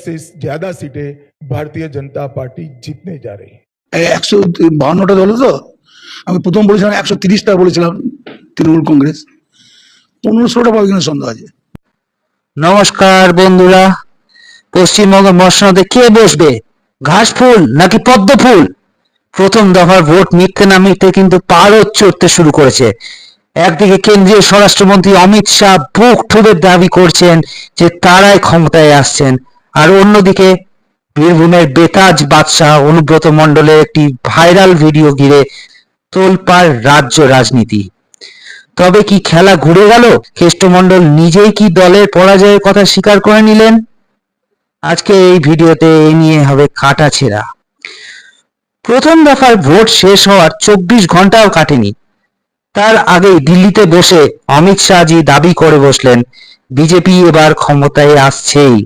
से ज्यादा सीटें भारतीय जनता पार्टी जीतने जा रही है। 152টা দল তো, আমি প্রথম বলেছিলাম 130টা বলেছিলাম তৃণমূল কংগ্রেস, 1500টা পাবে কিনা সন্দেহ আছে। নমস্কার বন্ধুরা, পশ্চিমবঙ্গ মসনদে কে বসবে, ঘাস ফুল নাকি পদ্ম ফুল? প্রথম দফার ভোট মিটতে না মিটতে কিন্তু পারদ চড়তে শুরু করেছে। একদিকে কেন্দ্রীয় স্বরাষ্ট্রমন্ত্রী অমিত শাহ বুক ঠুকে দাবি করছেন যে তারাই ক্ষমতায় আসছেন, আর অন্যদিকে বীরভূমের বেতাজ বাদশাহ অনুব্রত মণ্ডলের একটি ভাইরাল ভিডিও ঘিরে তোলপাড় রাজ্য রাজনীতি। তবে কি খেলা ঘুরে গেল? কেষ্টমণ্ডল নিজেই কি দলের পরাজয়ের কথা স্বীকার করে নিলেন? আজকে এই ভিডিওতে এই নিয়ে হবে কাটাছেঁড়া। প্রথম দফার ভোট শেষ হওয়ার 24 ঘন্টাও কাটেনি, তার আগেই দিল্লিতে বসে অমিত শাহজি দাবি করে বসলেন বিজেপি এবার ক্ষমতায় আসছেই।